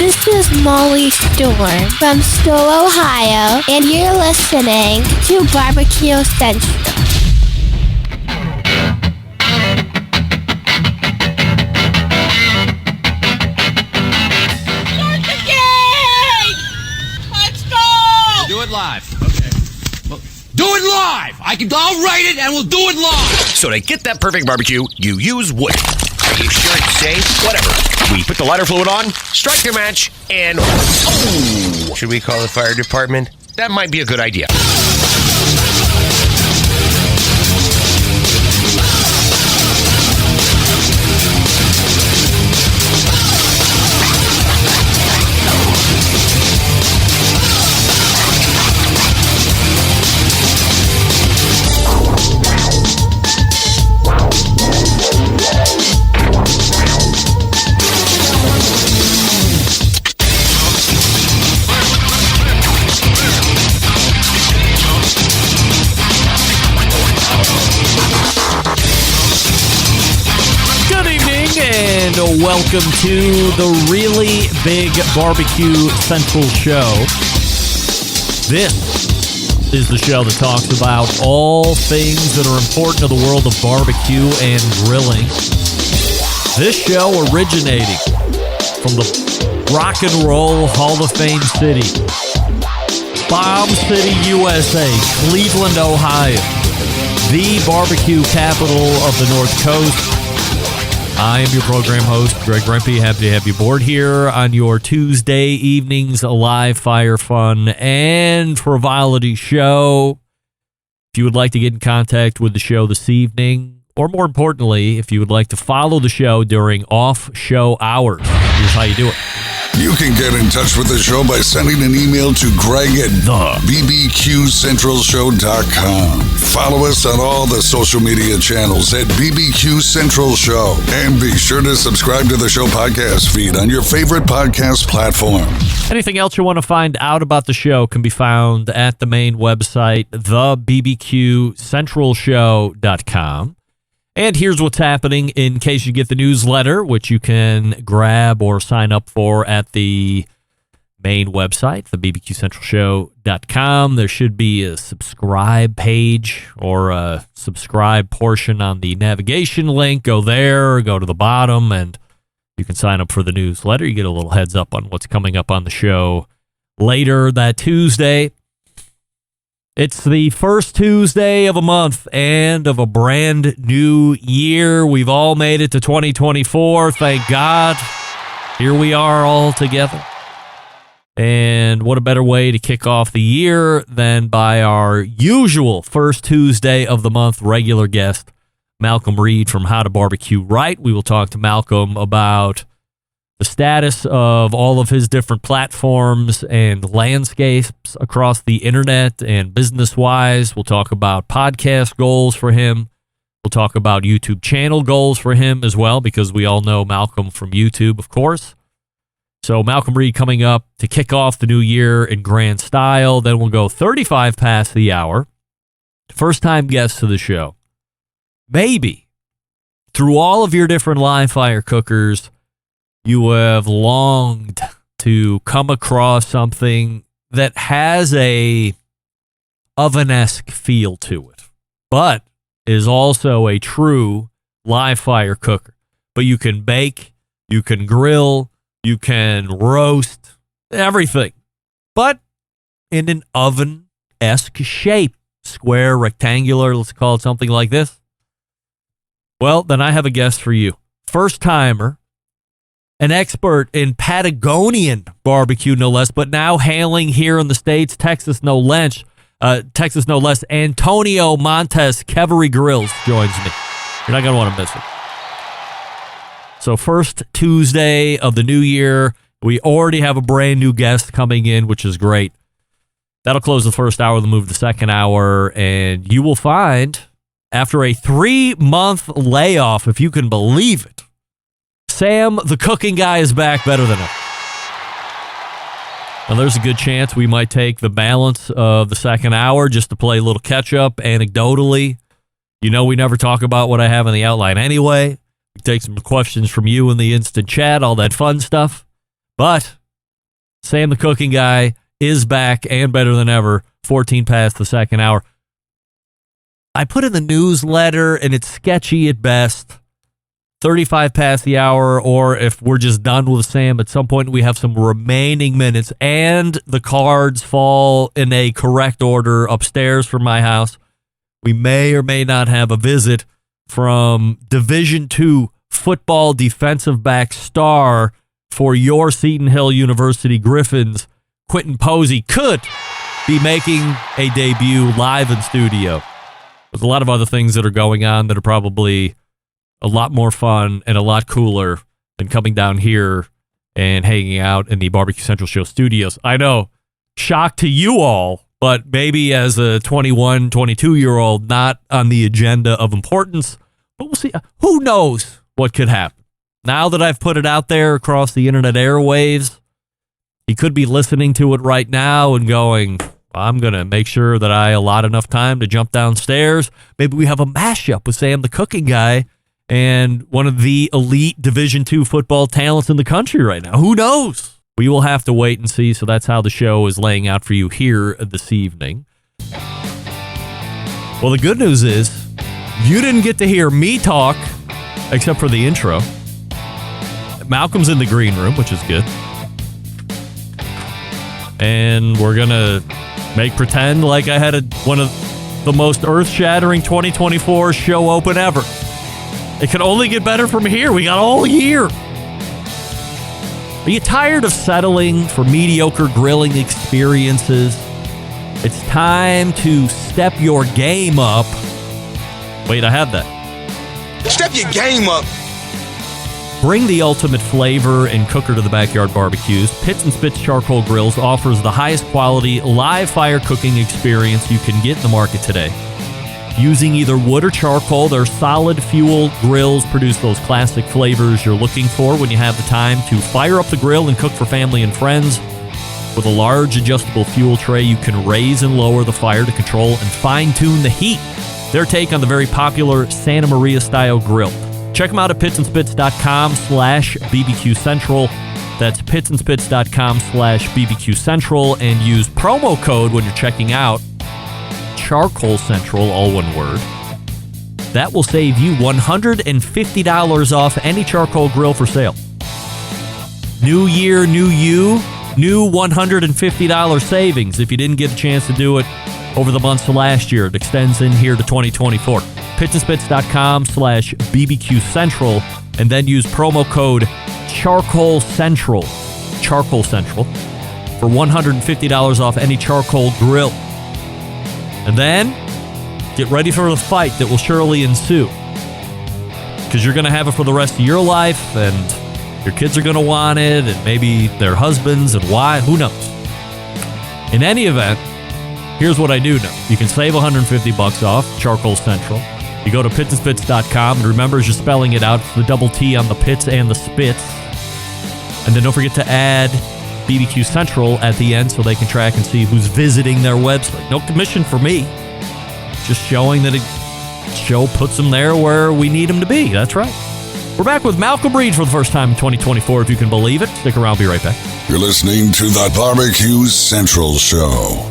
This is Molly Storm from Stowe, Ohio, and you're listening to Barbecue Central. Do it live. Okay. Well, do it live! I'll write it and we'll do it live! So to get that perfect barbecue, you use wood. Are you sure it's safe? Whatever. We put the lighter fluid on, strike your match, and... Oh! Should we call the fire department? That might be a good idea. And welcome to the Really Big Barbecue Central Show. This is the show that talks about all things that are important to the world of barbecue and grilling. This show originating from the Rock and Roll Hall of Fame city, Bomb City, USA, Cleveland, Ohio, the barbecue capital of the North Coast. I am your program host, Greg Rempe. Happy to have you aboard here on your Tuesday evenings live fire fun and frivolity show. If you would like to get in contact with the show this evening, or more importantly, if you would like to follow the show during off-show hours, here's how you do it. You can get in touch with the show by sending an email to Greg at thebbqcentralshow.com. Follow us on all the social media channels at BBQ Central Show. And be sure to subscribe to the show podcast feed on your favorite podcast platform. Anything else you want to find out about the show can be found at the main website, thebbqcentralshow.com. And here's what's happening in case you get the newsletter, which you can grab or sign up for at the main website, thebbqcentralshow.com. There should be a subscribe page or a subscribe portion on the navigation link. Go there, go to the bottom, and you can sign up for the newsletter. You get a little heads up on what's coming up on the show later that Tuesday. It's the first Tuesday of a month and of a brand new year. We've all made it to 2024. Thank God. Here we are all together. And what a better way to kick off the year than by our usual first Tuesday of the month regular guest, Malcolm Reed from How to Barbecue Right. We will talk to Malcolm about the status of all of his different platforms and landscapes across the internet and business-wise. We'll talk about podcast goals for him. We'll talk about YouTube channel goals for him as well, because we all know Malcolm from YouTube, of course. So Malcolm Reed coming up to kick off the new year in grand style. Then we'll go 35 past the hour. First-time guest to the show. Maybe through all of your different live fire cookers, you have longed to come across something that has a oven-esque feel to it, but is also a true live fire cooker. But you can bake, you can grill, you can roast, everything, but in an oven-esque shape, square, rectangular, let's call it something like this. Well, then I have a guest for you. First-timer, an expert in Patagonian barbecue, no less, but now hailing here in the States, Texas, no less, Antonio Montes, Keveri Grills, joins me. You're not going to want to miss it. So first Tuesday of the new year, we already have a brand new guest coming in, which is great. That'll close the first hour, then move the second hour, and you will find, after a 3-month layoff, if you can believe it, Sam, the cooking guy, is back better than ever. Now, there's a good chance we might take the balance of the second hour just to play a little catch-up anecdotally. You know, we never talk about what I have in the outline anyway. We take some questions from you in the instant chat, all that fun stuff. But Sam the Cooking Guy is back and better than ever. 14 past the second hour. I put in the newsletter, and it's sketchy at best. 35 past the hour, or if we're just done with Sam, at some point we have some remaining minutes, and the cards fall in a correct order upstairs from my house. We may or may not have a visit from Division II football defensive back star for your Seton Hill University Griffins. Quentin Posey could be making a debut live in studio. There's a lot of other things that are going on that are probably a lot more fun and a lot cooler than coming down here and hanging out in the Barbecue Central Show studios. I know, shock to you all, but maybe as a 21, 22-year-old, not on the agenda of importance. But we'll see. Who knows what could happen? Now that I've put it out there across the internet airwaves, he could be listening to it right now and going, I'm going to make sure that I allot enough time to jump downstairs. Maybe we have a mashup with Sam the Cooking Guy and one of the elite Division II football talents in the country right now. Who knows? We will have to wait and see. So that's how the show is laying out for you here this evening. Well, the good news is you didn't get to hear me talk except for the intro. Malcolm's in the green room, which is good. And we're going to make pretend like I had one of the most earth-shattering 2024 show open ever. It can only get better from here. We got all year. Are you tired of settling for mediocre grilling experiences? It's time to step your game up. Wait, I had that. Step your game up. Bring the ultimate flavor and cooker to the backyard barbecues. Pits and Spits Charcoal Grills offers the highest quality live fire cooking experience you can get in the market today. Using either wood or charcoal, their solid fuel grills produce those classic flavors you're looking for when you have the time to fire up the grill and cook for family and friends. With a large adjustable fuel tray, you can raise and lower the fire to control and fine-tune the heat. Their take on the very popular Santa Maria style grill. Check them out at pitsandspits.com/BBQ Central. That's pitsandspits.com/BBQ Central, and use promo code when you're checking out, Charcoal Central, all one word. That will save you $150 off any charcoal grill for sale. New year, new you, new $150 savings. If you didn't get a chance to do it over the months of last year, it extends in here to 2024. pitsandspits.com/BBQ Central, and then use promo code Charcoal Central for $150 off any charcoal grill. And then get ready for the fight that will surely ensue, because you're going to have it for the rest of your life, and your kids are going to want it, and maybe their husbands, and why, who knows. In any event, here's what I do know. You can save $150 off Charcoal Central. You go to pitsandspits.com, and remember, as you're spelling it out, it's the double T on the pits and the spits. And then don't forget to add BBQ Central at the end so they can track and see who's visiting their website. No commission for me. Just showing that a show puts them there where we need them to be. That's right. We're back with Malcolm Reed for the first time in 2024, if you can believe it. Stick around. Be right back. You're listening to the Barbecue Central Show.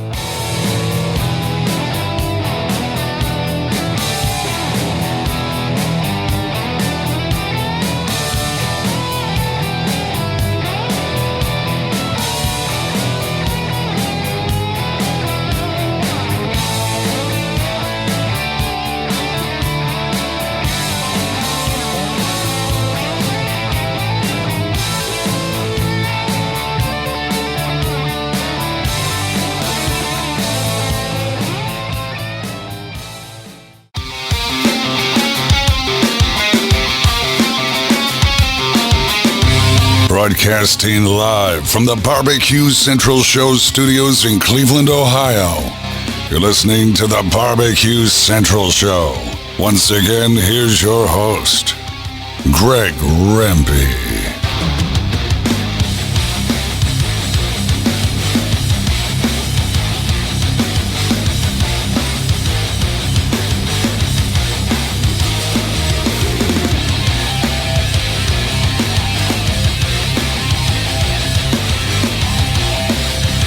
Broadcasting live from the Barbecue Central Show studios in Cleveland, Ohio. You're listening to the Barbecue Central Show. Once again, here's your host, Greg Rempe.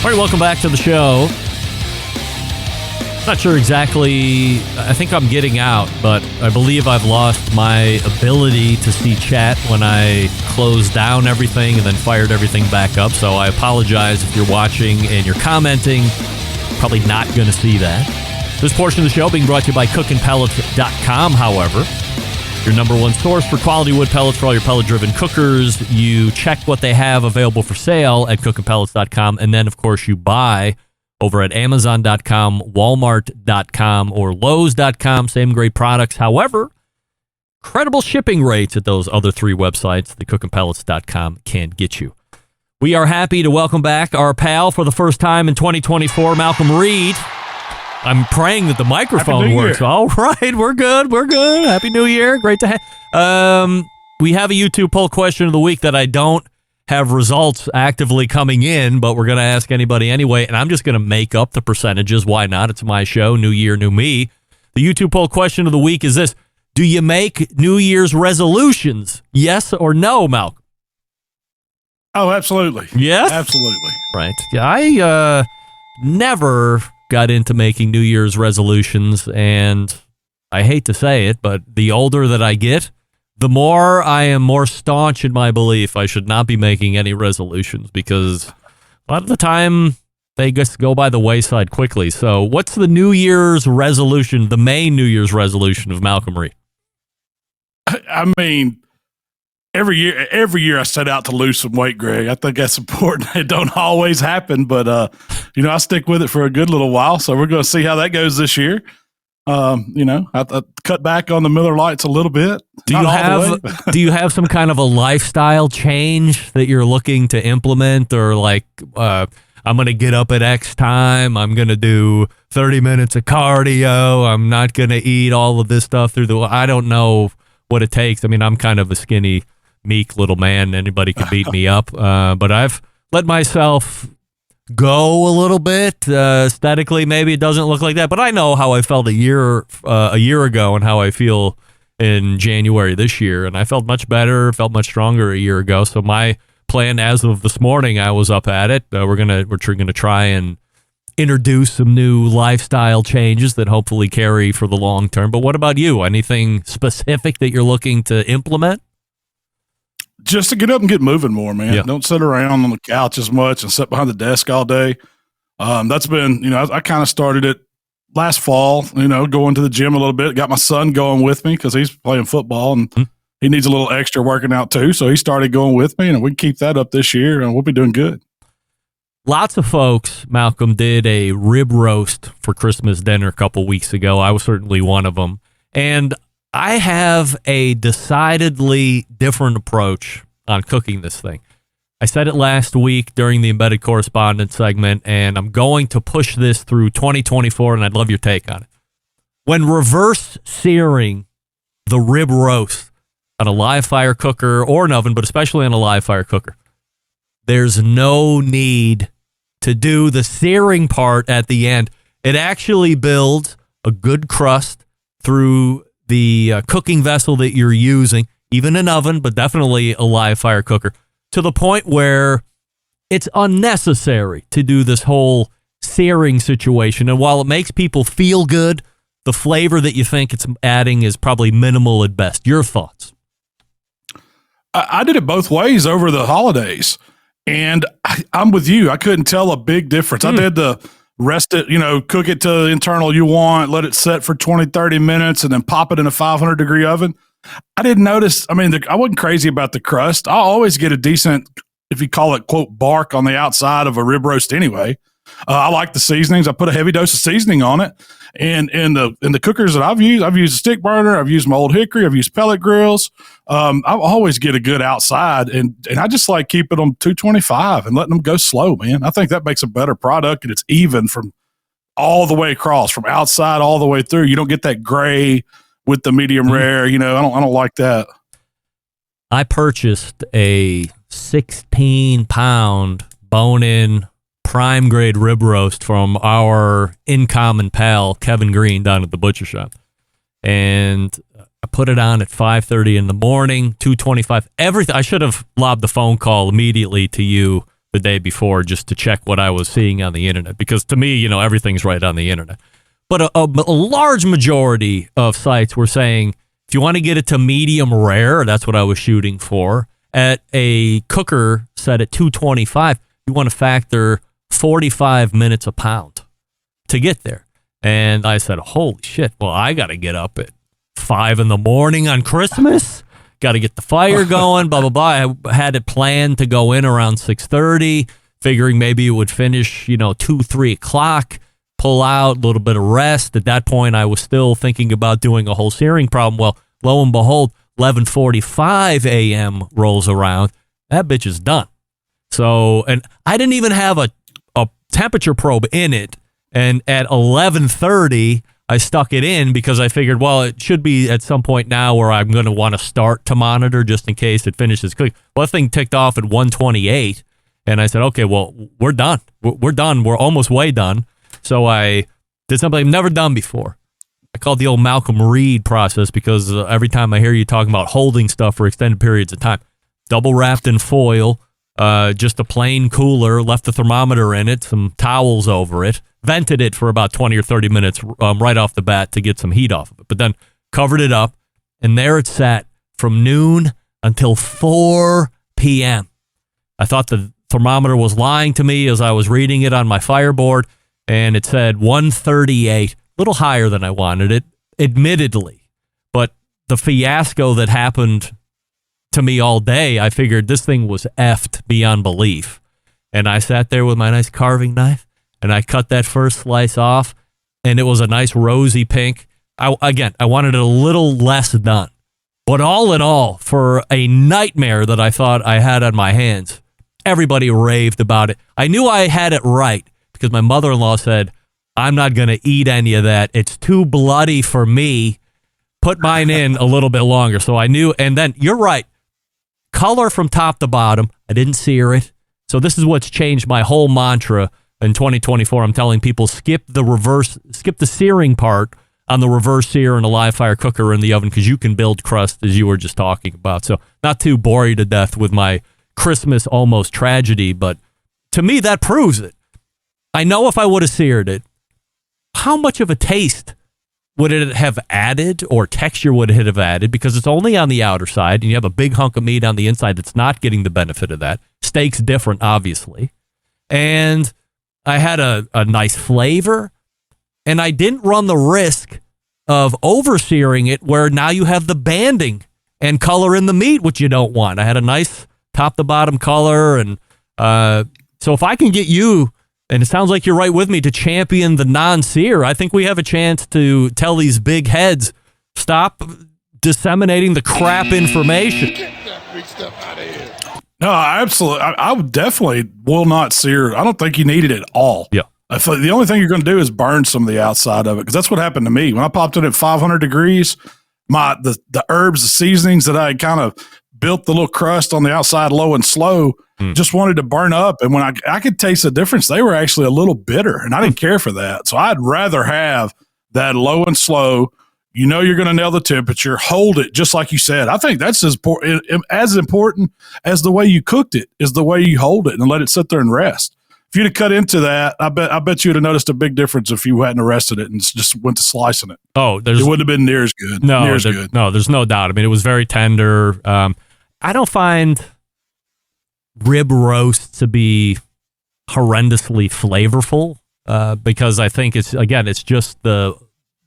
All right, welcome back to the show. Not sure exactly. I think I'm getting out, but I believe I've lost my ability to see chat when I closed down everything and then fired everything back up. So I apologize if you're watching and you're commenting. Probably not going to see that. This portion of the show being brought to you by cookandpellets.com, however. Your number one source for quality wood pellets for all your pellet-driven cookers. You check what they have available for sale at cookandpellets.com, and then, of course, you buy over at Amazon.com, Walmart.com, or Lowe's.com. Same great products. However, incredible shipping rates at those other three websites that cookandpellets.com can get you. We are happy to welcome back our pal for the first time in 2024, Malcolm Reed. I'm praying that the microphone works. All right, we're good. We're good. Happy New Year. Great to have. We have a YouTube poll question of the week that I don't have results actively coming in, but we're going to ask anybody anyway, and I'm just going to make up the percentages. Why not? It's my show, New Year, New Me. The YouTube poll question of the week is this: do you make New Year's resolutions? Yes or no, Malcolm? Oh, absolutely. Yes? Absolutely. Right. I never got into making New Year's resolutions, and I hate to say it, but the older that I get, the more I am more staunch in my belief I should not be making any resolutions, because a lot of the time they just go by the wayside quickly. So what's the New Year's resolution, the main New Year's resolution of Malcolm Reed? I mean, every year I set out to lose some weight, Greg. I think that's important. It don't always happen, but I stick with it for a good little while. So we're going to see how that goes this year. I cut back on the Miller Lights a little bit. Do you have some kind of a lifestyle change that you're looking to implement, or like, I'm going to get up at X time, I'm going to do 30 minutes of cardio, I'm not going to eat all of this stuff I don't know what it takes. I mean, I'm kind of a skinny, meek little man. Anybody could beat me up. But I've let myself go a little bit aesthetically. Maybe it doesn't look like that, but I know how I felt a year ago and how I feel in January this year, and I felt much better, felt much stronger a year ago. So my plan, as of this morning, I was up at it. We're gonna try and introduce some new lifestyle changes that hopefully carry for the long term. But what about you? Anything specific that you're looking to implement? Just to get up and get moving more, man. Yeah. Don't sit around on the couch as much and sit behind the desk all day. That's been, I kind of started it last fall, going to the gym a little bit. Got my son going with me because he's playing football and he needs a little extra working out too. So he started going with me, and we can keep that up this year and we'll be doing good. Lots of folks, Malcolm, did a rib roast for Christmas dinner a couple weeks ago. I was certainly one of them. And I have a decidedly different approach on cooking this thing. I said it last week during the Embedded Correspondent segment, and I'm going to push this through 2024, and I'd love your take on it. When reverse searing the rib roast on a live fire cooker or an oven, but especially on a live fire cooker, there's no need to do the searing part at the end. It actually builds a good crust through the cooking vessel that you're using, even an oven, but definitely a live fire cooker, to the point where it's unnecessary to do this whole searing situation. And while it makes people feel good, the flavor that you think it's adding is probably minimal at best. Your thoughts? I did it both ways over the holidays, and I'm with you. I couldn't tell a big difference. I did the rest it, cook it to the internal you want, let it set for 20, 30 minutes, and then pop it in a 500-degree oven. I didn't notice. I mean, I wasn't crazy about the crust. I always get a decent, if you call it, quote, bark on the outside of a rib roast anyway. I like the seasonings. I put a heavy dose of seasoning on it. And in the cookers that I've used a stick burner. I've used my old hickory. I've used pellet grills. I always get a good outside, and I just like keeping them 225 and letting them go slow, man. I think that makes a better product, and it's even from all the way across, from outside all the way through. You don't get that gray with the medium rare. I don't like that. I purchased a 16-pound bone-in prime grade rib roast from our in common pal Kevin Green down at the butcher shop, and I put it on at 5:30 in the morning, 225. Everything. I should have lobbed the phone call immediately to you the day before just to check what I was seeing on the internet, because to me, you know, everything's right on the internet. But a large majority of sites were saying, if you want to get it to medium rare, that's what I was shooting for, at a cooker set at 225, you want to factor 45 minutes a pound to get there. And I said, holy shit, well, I got to get up at 5 in the morning on Christmas. Got to get the fire going, blah, blah, blah. I had it planned to go in around 6:30, figuring maybe it would finish, 2, 3 o'clock, pull out, a little bit of rest. At that point, I was still thinking about doing a whole searing problem. Well, lo and behold, 11:45 a.m. rolls around. That bitch is done. So, and I didn't even have a temperature probe in it. And at 11:30, I stuck it in because I figured, well, it should be at some point now where I'm going to want to start to monitor just in case it finishes quick. Well, that thing ticked off at 1:28, and I said, okay, well, we're done. We're done. We're almost way done. So I did something I've never done before. I call it the old Malcolm Reed process, because every time I hear you talking about holding stuff for extended periods of time, double wrapped in foil, just a plain cooler, left the thermometer in it, some towels over it, vented it for about 20 or 30 minutes right off the bat to get some heat off of it, but then covered it up, and there it sat from noon until 4 p.m. I thought the thermometer was lying to me as I was reading it on my fireboard, and it said 138, a little higher than I wanted it, admittedly. But the fiasco that happened to me all day, I figured this thing was effed beyond belief. And I sat there with my nice carving knife, and I cut that first slice off, and it was a nice rosy pink. I wanted it a little less done. But all in all, for a nightmare that I thought I had on my hands, everybody raved about it. I knew I had it right because my mother-in-law said, I'm not going to eat any of that. It's too bloody for me. Put mine in a little bit longer. So I knew, and then you're right. Color from top to bottom. I didn't sear it. So this is what's changed my whole mantra in 2024. I'm telling people, skip the searing part on the reverse sear in a live fire cooker in the oven, because you can build crust, as you were just talking about. So not to bore you to death with my Christmas almost tragedy, but to me that proves it. I know if I would have seared it, how much of a taste would it have added, or texture would it have added, because it's only on the outer side and you have a big hunk of meat on the inside that's not getting the benefit of that. Steak's different, obviously. And I had a nice flavor, and I didn't run the risk of over-searing it where now you have the banding and color in the meat, which you don't want. I had a nice top-to-bottom color, and so if I can get you, and it sounds like you're right with me, to champion the non-sear, I think we have a chance to tell these big heads, stop disseminating the crap information. Get that big stuff out of here. No, absolutely. I would definitely will not sear. I don't think you need it at all. Yeah. I feel the only thing you're going to do is burn some of the outside of it, because that's what happened to me. When I popped it at 500 degrees, the herbs, the seasonings that I had kind of built the little crust on the outside low and slow, just wanted to burn up. And when I could taste the difference, they were actually a little bitter, and I didn't care for that. So I'd rather have that low and slow. You know you're going to nail the temperature, hold it just like you said. I think that's as important as the way you cooked it is the way you hold it and let it sit there and rest. If you'd have cut into that, I bet you'd have noticed a big difference if you hadn't arrested it and just went to slicing it. Oh, it wouldn't have been near as good. No, there's no doubt. I mean, it was very tender. I don't find rib roast to be horrendously flavorful because I think it's just the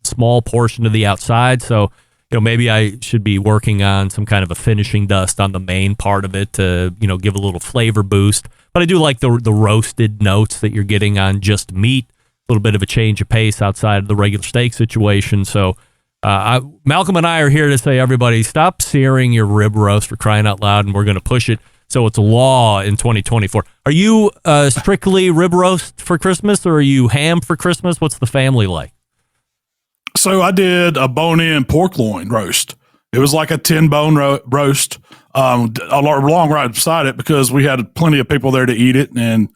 small portion of the outside. So, maybe I should be working on some kind of a finishing dust on the main part of it to, give a little flavor boost. But I do like the roasted notes that you're getting on just meat, a little bit of a change of pace outside of the regular steak situation. So Malcolm and I are here to say, everybody, stop searing your rib roast, for crying out loud, and we're going to push it so it's law in 2024. Are you strictly rib roast for Christmas, or are you ham for Christmas? What's the family like? So I did a bone-in pork loin roast. It was like a 10-bone roast, along right beside it, because we had plenty of people there to eat it. And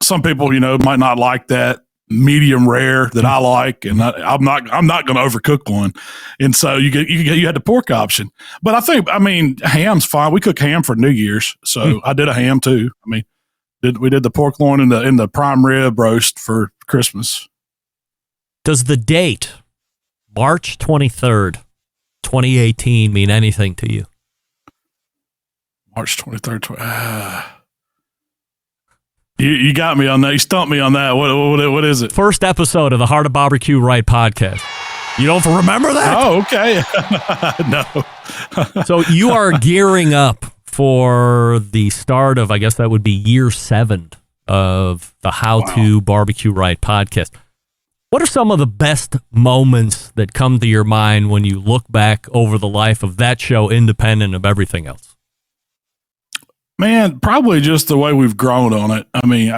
some people, might not like that medium rare that I like, and I'm not going to overcook one. And so you had the pork option. But ham's fine. We cook ham for New Year's, so I did a ham too. I mean, We did the pork loin and the prime rib roast for Christmas. Does the date, March 23rd, 2018, mean anything to you? March 23rd. You got me on that. You stumped me on that. What is it? First episode of the Heart of Barbecue Right podcast. You don't remember that? Oh, okay. No. So you are gearing up for the start of, I guess that would be year 7 of the How to Barbecue Right podcast. What are some of the best moments that come to your mind when you look back over the life of that show, independent of everything else? Man, probably just the way we've grown on it. I mean,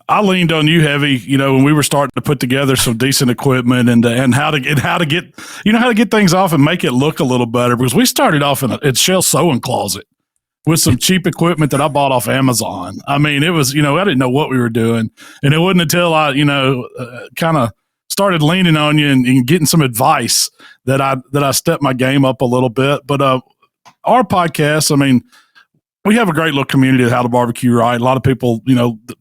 I leaned on you heavy, when we were starting to put together some decent equipment and how to get things off and make it look a little better, because we started off in a shell sewing closet with some cheap equipment that I bought off Amazon. I mean, it was, I didn't know what we were doing, and it wasn't until I, kind of started leaning on you and getting some advice that I stepped my game up a little bit. But our podcast, I mean, we have a great little community at How to Barbecue Right. A lot of people,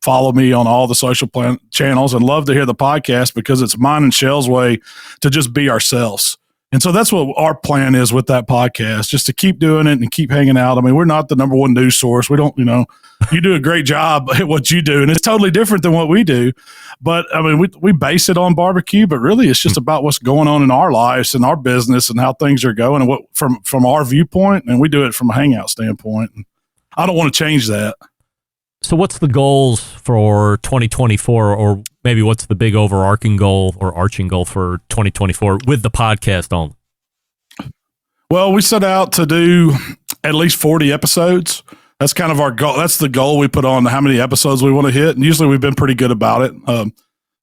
follow me on all the social channels and love to hear the podcast because it's mine and Shell's way to just be ourselves. And so that's what our plan is with that podcast, just to keep doing it and keep hanging out. I mean, we're not the number one news source. We don't, you do a great job at what you do, and it's totally different than what we do. But I mean, we base it on barbecue, but really it's just about what's going on in our lives and our business and how things are going and what from our viewpoint. And we do it from a hangout standpoint. And I don't want to change that. So what's the goals for 2024, or maybe what's the big overarching goal or arching goal for 2024 with the podcast on? Well, we set out to do at least 40 episodes. That's kind of our goal. That's the goal we put on how many episodes we want to hit. And usually we've been pretty good about it.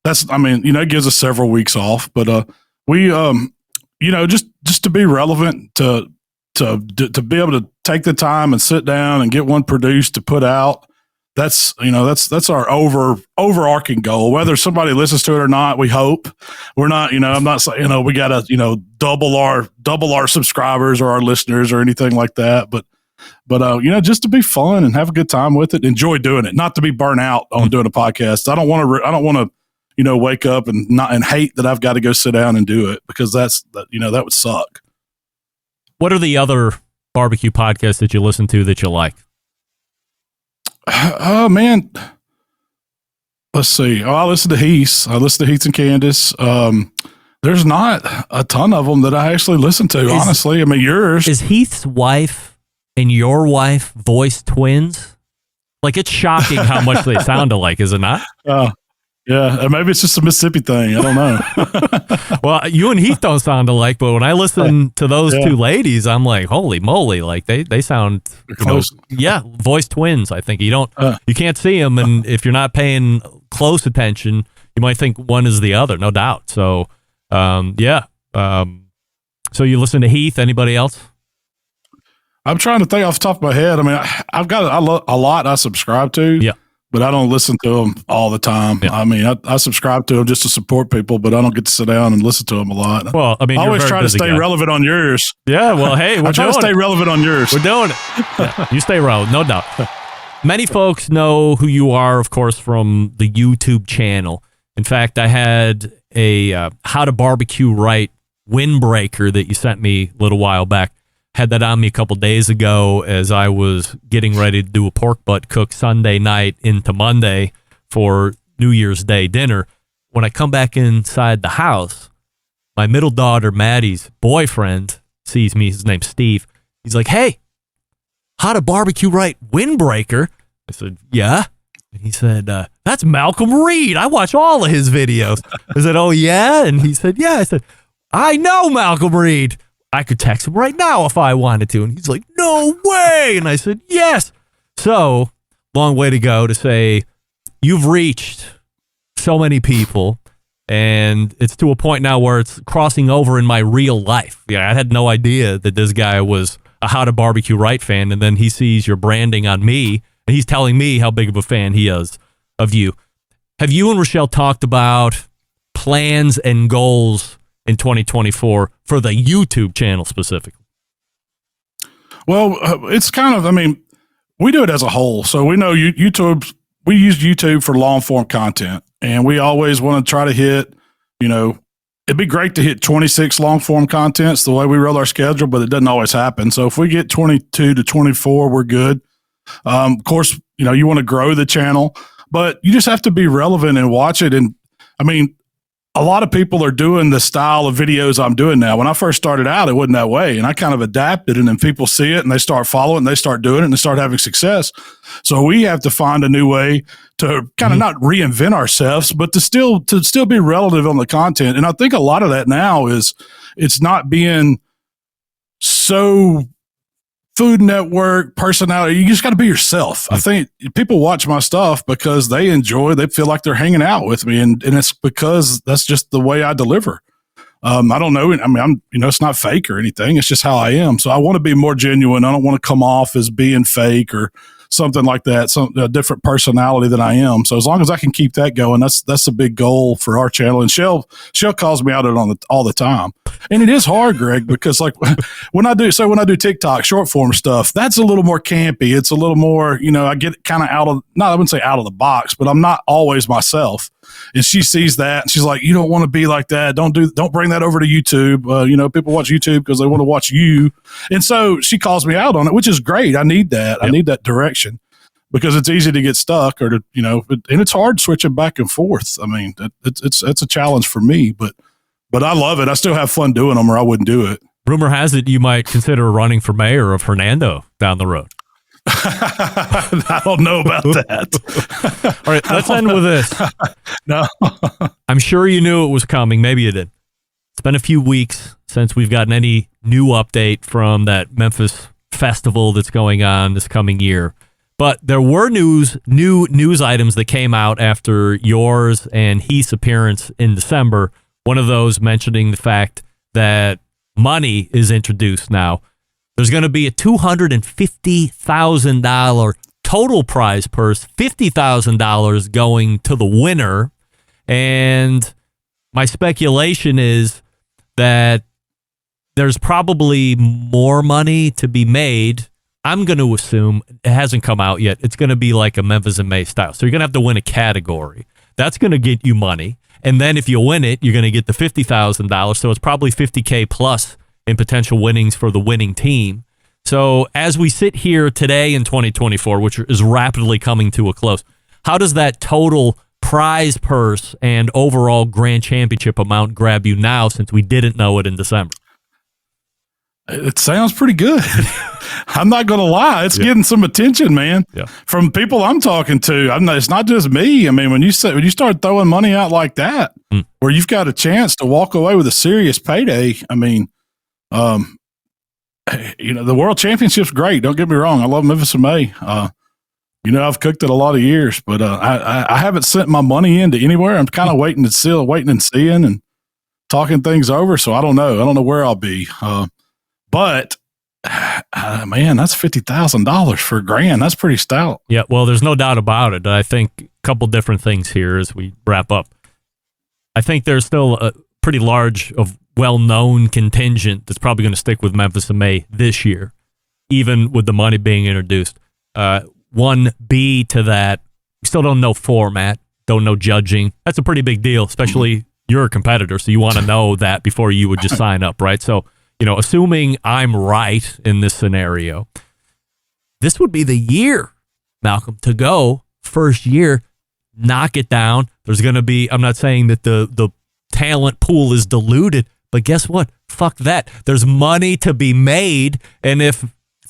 It gives us several weeks off, but we, just to be relevant, to be able to take the time and sit down and get one produced to put out. That's our overarching goal. Whether somebody listens to it or not, we hope. We're not, I'm not saying, we got to, double our subscribers or our listeners or anything like that. But just to be fun and have a good time with it, enjoy doing it, not to be burnt out on doing a podcast. I don't want to, wake up and hate that I've got to go sit down and do it, because that would suck. What are the other barbecue podcasts that you listen to that you like? Oh, man. Let's see. I listen to Heath. I listen to Heath and Candace. There's not a ton of them that I actually listen to, honestly. I mean, yours. Is Heath's wife and your wife voice twins? Like, it's shocking how much they sound alike, is it not? Yeah, maybe it's just a Mississippi thing. I don't know. Well, you and Heath don't sound alike, but when I listen to those two ladies, I'm like, holy moly! Like they sound close. Voice twins. I think you can't see them, and if you're not paying close attention, you might think one is the other, no doubt. So, so you listen to Heath. Anybody else? I'm trying to think off the top of my head. I mean, I've got a lot I subscribe to. Yeah. But I don't listen to them all the time. Yeah. I mean, I subscribe to them just to support people, but I don't get to sit down and listen to them a lot. Well, I mean, I always try to stay relevant on yours. Yeah, well, hey, I try to stay relevant on yours. We're doing it. Yeah, you stay relevant, no doubt. Many folks know who you are, of course, from the YouTube channel. In fact, I had a How to Barbecue Right windbreaker that you sent me a little while back. Had that on me a couple days ago as I was getting ready to do a pork butt cook Sunday night into Monday for New Year's Day dinner. When I come back inside the house, my middle daughter, Maddie's boyfriend, sees me. His name's Steve. He's like, "Hey, How to Barbecue Right windbreaker?" I said, "Yeah." And he said, "That's Malcolm Reed. I watch all of his videos." I said, "Oh, yeah?" And he said, "Yeah." I said, "I know Malcolm Reed. I could text him right now if I wanted to." And he's like, "No way." And I said, "Yes." So, long way to go to say you've reached so many people, and it's to a point now where it's crossing over in my real life. Yeah, I had no idea that this guy was a How to Barbecue Right fan, and then he sees your branding on me, and he's telling me how big of a fan he is of you. Have you and Rochelle talked about plans and goals in 2024 for the YouTube channel specifically? Well, it's kind of, I mean, we do it as a whole. So we know YouTube we use YouTube for long form content, and we always want to try to hit, it'd be great to hit 26 long form contents the way we roll our schedule, but it doesn't always happen. So if we get 22 to 24, we're good. Of course, you want to grow the channel, but you just have to be relevant and watch it. And I mean, a lot of people are doing the style of videos I'm doing now. When I first started out, it wasn't that way. And I kind of adapted, and then people see it and they start following, and they start doing it, and they start having success. So we have to find a new way to kind of not reinvent ourselves, but to still be relative on the content. And I think a lot of that now is it's not being so Food Network personality. You just got to be yourself. I think people watch my stuff because they feel like they're hanging out with me. And it's because that's just the way I deliver. I don't know. I mean, it's not fake or anything. It's just how I am. So I want to be more genuine. I don't want to come off as being fake or something like that, a different personality than I am. So as long as I can keep that going, that's a big goal for our channel. And Shell calls me out on all the time. And it is hard, Greg, because like when I do TikTok short form stuff, that's a little more campy. It's a little more, I get kind of I wouldn't say out of the box, but I'm not always myself. And she sees that and she's like, you don't want to be like that. Don't bring that over to YouTube. People watch YouTube because they want to watch you. And so she calls me out on it, which is great. I need that. Yep. I need that direction because it's easy to get stuck and it's hard switching back and forth. I mean, it's a challenge for me, but I love it. I still have fun doing them or I wouldn't do it. Rumor has it you might consider running for mayor of Hernando down the road. I don't know about that. All right, let's end with this. No. I'm sure you knew it was coming. Maybe you did. It's been a few weeks since we've gotten any new update from that Memphis festival that's going on this coming year. But there were new news items that came out after yours and Heath's appearance in December. One of those mentioning the fact that money is introduced now. There's going to be a $250,000 total prize purse, $50,000 going to the winner. And my speculation is that there's probably more money to be made. I'm going to assume it hasn't come out yet. It's going to be like a Memphis and May style. So you're going to have to win a category. That's going to get you money. And then if you win it, you're going to get the $50,000. So it's probably $50K plus in potential winnings for the winning team. So as we sit here today in 2024, which is rapidly coming to a close, how does that total prize purse and overall grand championship amount grab you now since we didn't know it in December? It sounds pretty good. I'm not going to lie. It's getting some attention, man, from people I'm talking to. It's not just me. I mean, when you start throwing money out like that, where you've got a chance to walk away with a serious payday, I mean, the World Championship's great. Don't get me wrong. I love Memphis and May. I've cooked it a lot of years, but I haven't sent my money into anywhere. I'm kind of waiting and seeing and talking things over. So I don't know. I don't know where I'll be. But man, that's $50,000 for a grand. That's pretty stout. Yeah, well, there's no doubt about it. I think a couple different things here as we wrap up. I think there's still a pretty large of well-known contingent that's probably going to stick with Memphis and May this year, even with the money being introduced. 1B to that, we still don't know format, don't know judging. That's a pretty big deal, especially you're a competitor, so you want to know that before you would just sign up, right? So, assuming I'm right in this scenario, this would be the year, Malcolm, to go first year, knock it down. There's going to be, I'm not saying that the talent pool is diluted, but guess what? Fuck that. There's money to be made. And if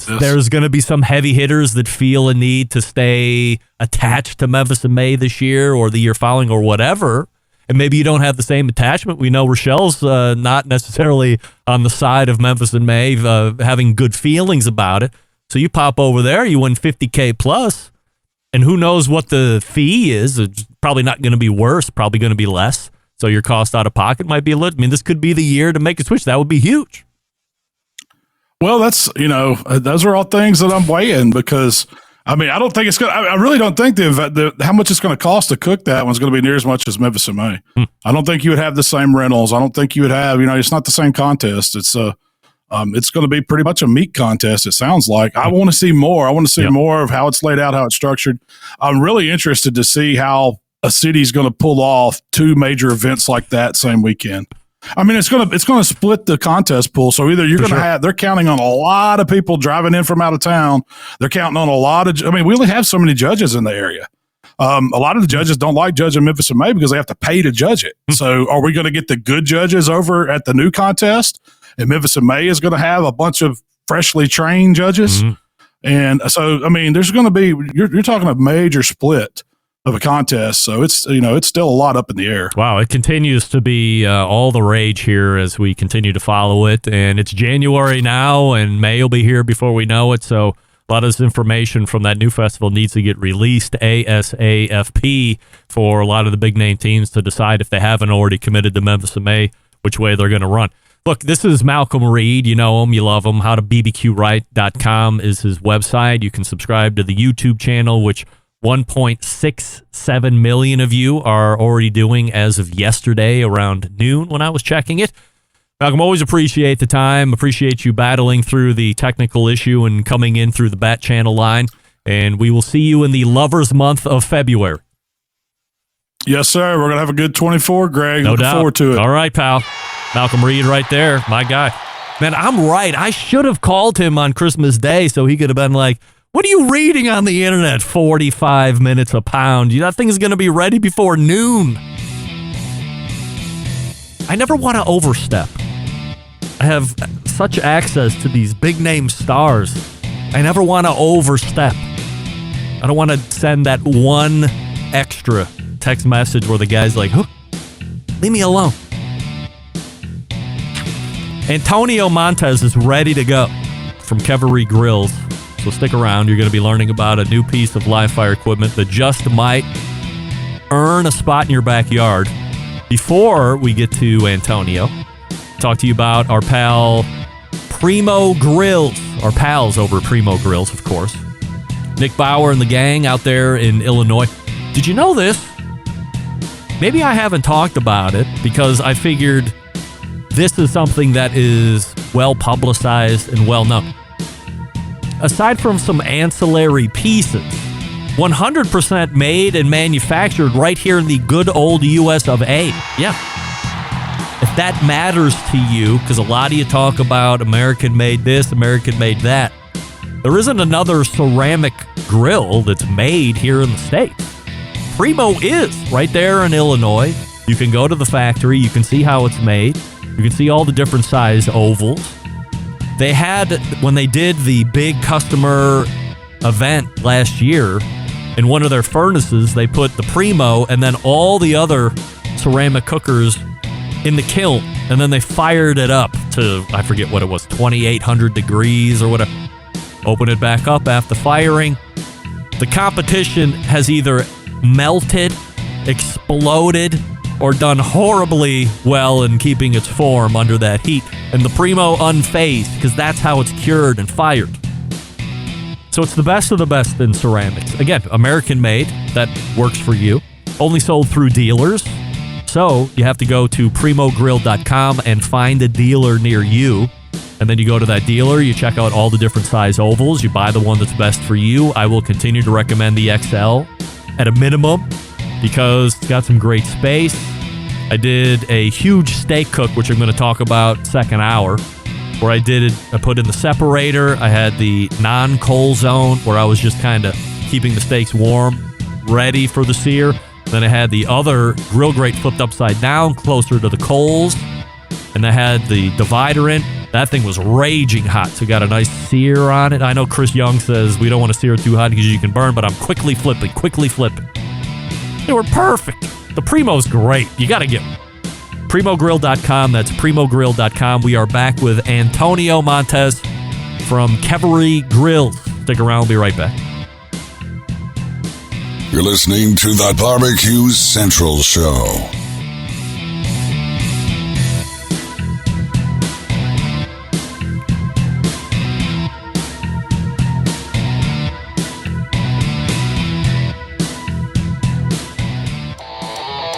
there's going to be some heavy hitters that feel a need to stay attached to Memphis and May this year or the year following or whatever, and maybe you don't have the same attachment. We know Rochelle's not necessarily on the side of Memphis and May having good feelings about it. So you pop over there, you win $50K plus, and who knows what the fee is. It's probably not going to be worse, probably going to be less. So your cost out of pocket might be a little. I mean, this could be the year to make a switch. That would be huge. Well, that's, those are all things that I'm weighing because, I mean, I don't think it's going to, I really don't think how much it's going to cost to cook that one's going to be near as much as Memphis and May. I don't think you would have the same rentals. I don't think you would have, it's not the same contest. It's, It's going to be pretty much a meat contest, it sounds like. I want to see more. I want to see more of how it's laid out, how it's structured. I'm really interested to see how a city's going to pull off 2 major events like that same weekend. I mean, it's going to split the contest pool. So either you're going to have, they're counting on a lot of people driving in from out of town. They're counting on a lot of, I mean, we only have so many judges in the area. A lot of the judges don't like judging Memphis and May because they have to pay to judge it. So are we going to get the good judges over at the new contest? And Memphis and May is going to have a bunch of freshly trained judges. And so, I mean, there's going to be, you're talking a major split of a contest. So it's, it's still a lot up in the air. Wow. It continues to be all the rage here as we continue to follow it. And it's January now, and May will be here before we know it. So a lot of this information from that new festival needs to get released ASAP for a lot of the big name teams to decide, if they haven't already committed to Memphis and May, which way they're going to run. Look, this is Malcolm Reed. You know him, you love him. HowToBBQRight.com is his website. You can subscribe to the YouTube channel, which 1.67 million of you are already doing as of yesterday around noon when I was checking it. Malcolm, always appreciate the time. Appreciate you battling through the technical issue and coming in through the Bat Channel line. And we will see you in the Lovers Month of February. Yes, sir. We're going to have a good 24, Greg. No Looking doubt. forward to it. All right, pal. Malcolm Reed right there. My guy. Man, I'm right. I should have called him on Christmas Day so he could have been like, what are you reading on the internet? 45 minutes a pound. That thing is going to be ready before noon. I never want to overstep. I have such access to these big name stars. I never want to overstep. I don't want to send that one extra text message where the guy's like, leave me alone. Antonio Montez is ready to go from Keveri Grills. So stick around. You're going to be learning about a new piece of live fire equipment that just might earn a spot in your backyard. Before we get to Antonio, talk to you about our pal Primo Grills. Our pals over at Primo Grills, of course. Nick Bauer and the gang out there in Illinois. Did you know this? Maybe I haven't talked about it because I figured this is something that is well publicized and well known. Aside from some ancillary pieces, 100% made and manufactured right here in the good old US of A. Yeah. If that matters to you, because a lot of you talk about American made this, American made that, there isn't another ceramic grill that's made here in the States. Primo is right there in Illinois. You can go to the factory. You can see how it's made. You can see all the different size ovals. They had, when they did the big customer event last year, in one of their furnaces, they put the Primo and then all the other ceramic cookers in the kiln. And then they fired it up to, I forget what it was, 2,800 degrees or whatever. Open it back up after firing. The competition has either melted, exploded, or done horribly well in keeping its form under that heat. And the Primo unfazed, because that's how it's cured and fired. So it's the best of the best in ceramics. Again, American made, that works for you. Only sold through dealers. So you have to go to primogrill.com and find a dealer near you. And then you go to that dealer, you check out all the different size ovals, you buy the one that's best for you. I will continue to recommend the XL at a minimum because it's got some great space. I did a huge steak cook, which I'm going to talk about second hour, where I put in the separator. I had the non-coal zone where I was just kind of keeping the steaks warm, ready for the sear. Then I had the other grill grate flipped upside down, closer to the coals. And I had the divider in. That thing was raging hot, so got a nice sear on it. I know Chris Young says we don't want to sear it too hot because you can burn, but I'm quickly flipping. They were perfect. The Primo's great. You got to get them. Primogrill.com. That's primogrill.com. We are back with Antonio Montez from Keveri Grills. Stick around. We'll be right back. You're listening to the Barbecue Central Show.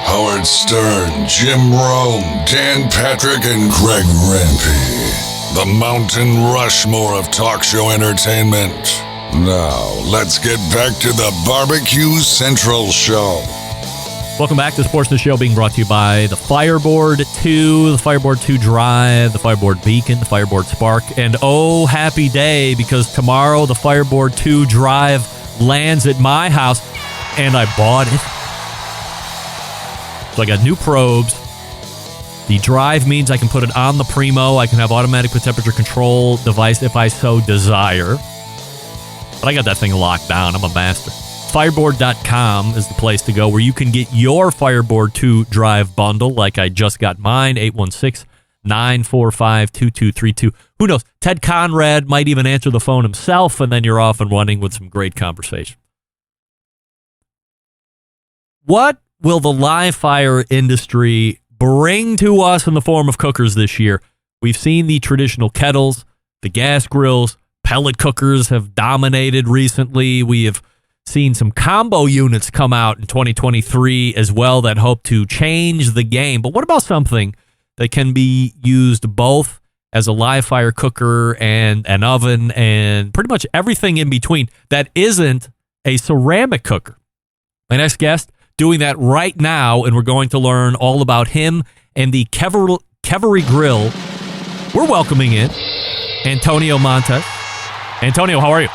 Howard Stern, Jim Rome, Dan Patrick, and Greg Rempe. the Mountain Rushmore of talk show entertainment. Now, let's get back to the Barbecue Central Show. Welcome back to the Sports of the Show, being brought to you by the Fireboard 2, the Fireboard 2 Drive, the Fireboard Beacon, the Fireboard Spark, and oh, happy day, because tomorrow the Fireboard 2 Drive lands at my house, and I bought it. So I got new probes. The Drive means I can put it on the Primo. I can have automatic temperature control device if I so desire. But I got that thing locked down. I'm a master. Fireboard.com is the place to go where you can get your Fireboard 2 Drive bundle like I just got mine, 816-945-2232. Who knows? Ted Conrad might even answer the phone himself, and then you're off and running with some great conversation. What will the live fire industry bring to us in the form of cookers this year? We've seen the traditional kettles, the gas grills, pellet cookers have dominated recently. We have seen some combo units come out in 2023 as well that hope to change the game. But what about something that can be used both as a live fire cooker and an oven and pretty much everything in between that isn't a ceramic cooker? My next guest doing that right now, and we're going to learn all about him and the Keveri grill. We're welcoming in Antonio Montes. Antonio, how are you?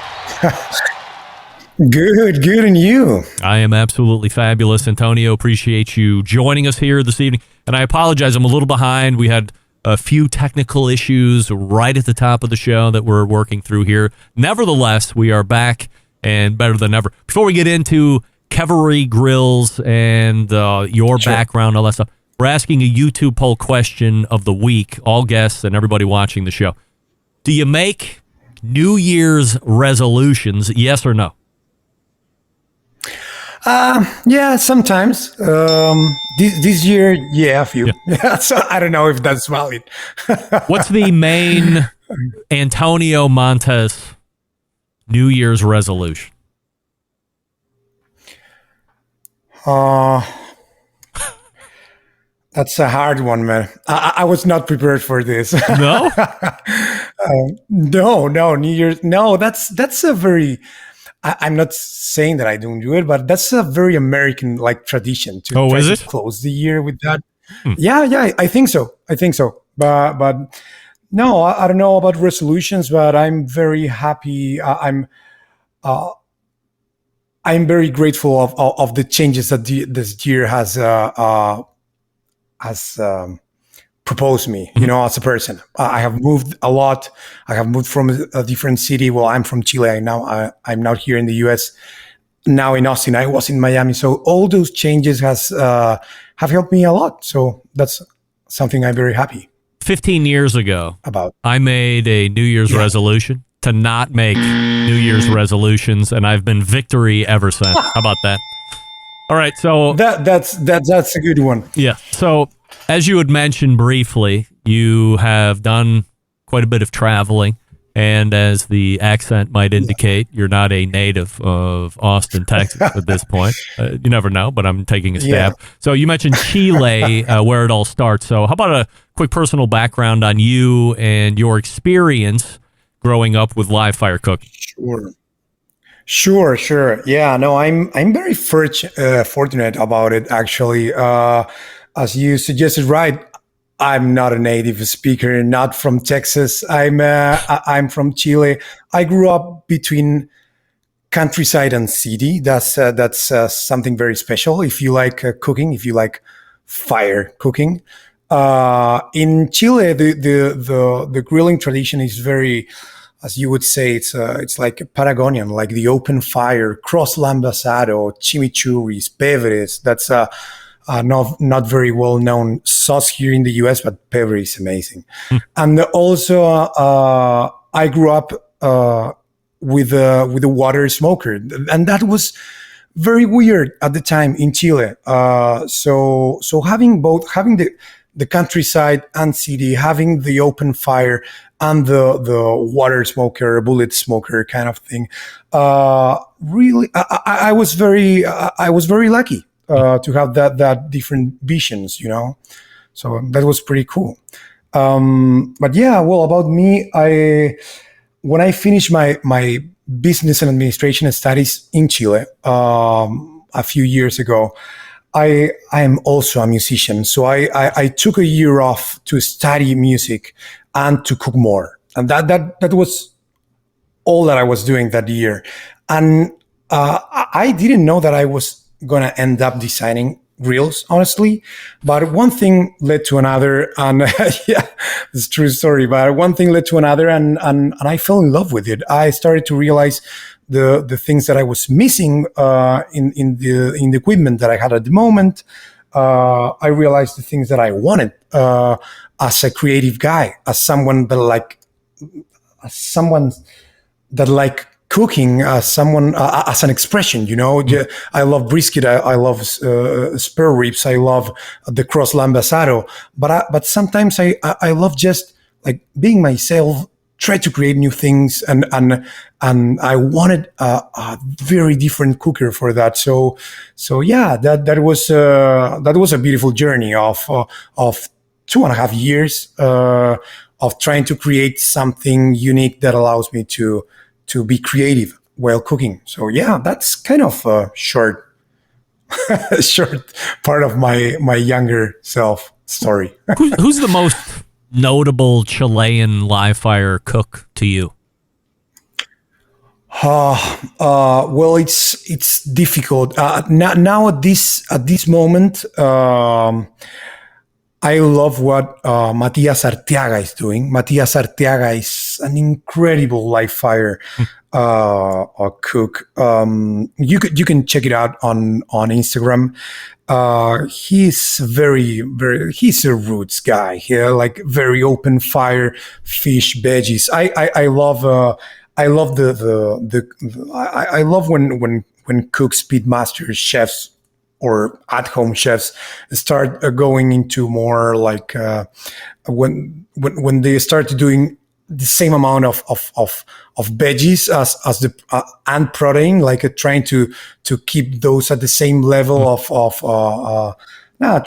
Good, and you? I am absolutely fabulous, Antonio. Appreciate you joining us here this evening. And I apologize, I'm a little behind. We had a few technical issues right at the top of the show that we're working through here. Nevertheless, we are back and better than ever. Before we get into Keveri grills and your background, all that stuff, we're asking a YouTube poll question of the week, all guests and everybody watching the show. Do you make New Year's resolutions, yes or no? Yeah, sometimes. This year, yeah, a few. Yeah. So I don't know if that's valid. What's the main Antonio Montes New Year's resolution? That's a hard one, man. I was not prepared for this. No? No, New Year's. No, that's a very. I'm not saying that I don't do it, but that's a very American like tradition to try to close the year with that. Yeah, I think so. But no, I don't know about resolutions, but I'm very happy. I'm very grateful of the changes that this year has proposed me, as a person. I have moved a lot. I have moved from a different city. Well, I'm from Chile. I'm now here in the U.S. Now in Austin. I was in Miami. So all those changes have helped me a lot. So that's something I'm very happy. 15 years ago, I made a New Year's resolution to not make New Year's resolutions, and I've been victory ever since. How about that? All right, so that's a good one. Yeah. So as you had mentioned briefly, you have done quite a bit of traveling, and as the accent might indicate, you're not a native of Austin, Texas at this point. You never know, but I'm taking a stab. Yeah. So you mentioned Chile, where it all starts. So how about a quick personal background on you and your experience growing up with live fire cooking? Sure. Yeah, no, I'm very fortunate about it, actually. As you suggested, right, I'm not a native speaker, not from Texas. I'm from Chile. I grew up between countryside and city. That's something very special. If you like cooking, if you like fire cooking, in Chile, the grilling tradition is very, as you would say, it's like Patagonian, like the open fire, cross-lamb asado, chimichurris, peveres. That's not very well-known sauce here in the U.S., but Keveri is amazing. And also, I grew up with a water smoker, and that was very weird at the time in Chile. So having the countryside and city, having the open fire and the water smoker, bullet smoker kind of thing, really, I was very lucky. To have that different visions, So that was pretty cool. But yeah, well, about me, when I finished my business and administration studies in Chile a few years ago, I am also a musician. So I took a year off to study music and to cook more, and that was all that I was doing that year. And I didn't know that I was going to end up designing reels, honestly. But one thing led to another. And yeah, it's a true story. But one thing led to another. And I fell in love with it. I started to realize the things that I was missing in the equipment that I had at the moment. I realized the things that I wanted as a creative guy, as someone that like cooking as someone as an expression, you know. I love brisket, I love spare ribs, I love the cross lamb asado, but sometimes I love just like being myself, try to create new things, and I wanted a very different cooker for that. So yeah, that was a beautiful journey of 2.5 years of trying to create something unique that allows me to be creative while cooking. So yeah, that's kind of a short part of my younger self story. Who's the most notable Chilean live fire cook to you? Well, it's difficult now at this moment. I love what Matias Arteaga is doing. Matias Arteaga is an incredible live fire cook. You can check it out on Instagram. He's he's a roots guy here, like very open fire, fish, veggies. I love I love when cooks, pitmasters, chefs, or at-home chefs start going into more like when they start doing the same amount of veggies as the and protein, like trying to keep those at the same level of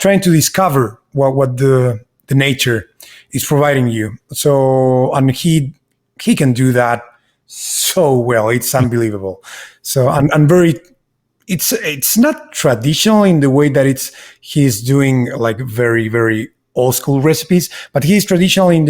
trying to discover what the nature is providing you. So, and he can do that so well. It's unbelievable. So, and very, it's not traditional in the way that he's doing like very, very old school recipes, but he's traditional in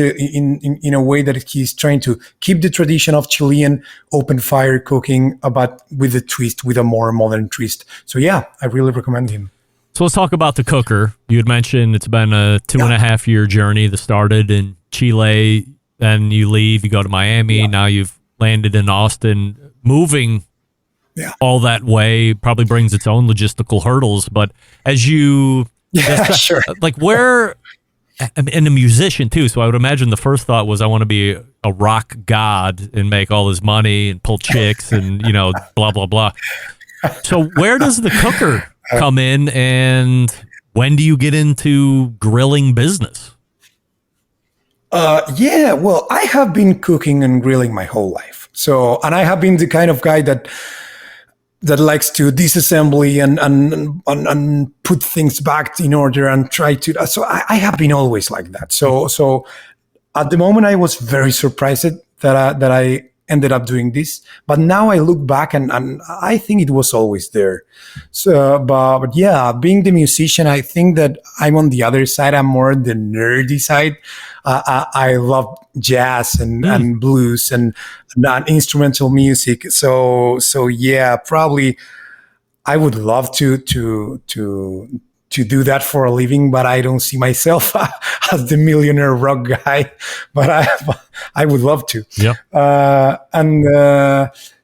a way that he's trying to keep the tradition of Chilean open fire cooking, but with a twist, with a more modern twist. So yeah, I really recommend him. So let's talk about the cooker. You had mentioned it's been a 2.5 year journey that started in Chile, then you leave, you go to Miami, now you've landed in Austin. Moving all that way probably brings its own logistical hurdles, but as you sure, like where, and a musician too, so I would imagine the first thought was I want to be a rock god and make all this money and pull chicks and blah blah blah. So where does the cooker come in, and when do you get into grilling business? Well, I have been cooking and grilling my whole life. So, and I have been the kind of guy that likes to disassembly and put things back in order and try to. So I have been always like that. So at the moment I was very surprised that I ended up doing this, but now I look back and I think it was always there. So, but yeah, being the musician, I think that I'm on the other side. I'm more the nerdy side. I love jazz and blues and non-instrumental music. So yeah, probably I would love to do that for a living, but I don't see myself as the millionaire rock guy. But I would love to. Yeah.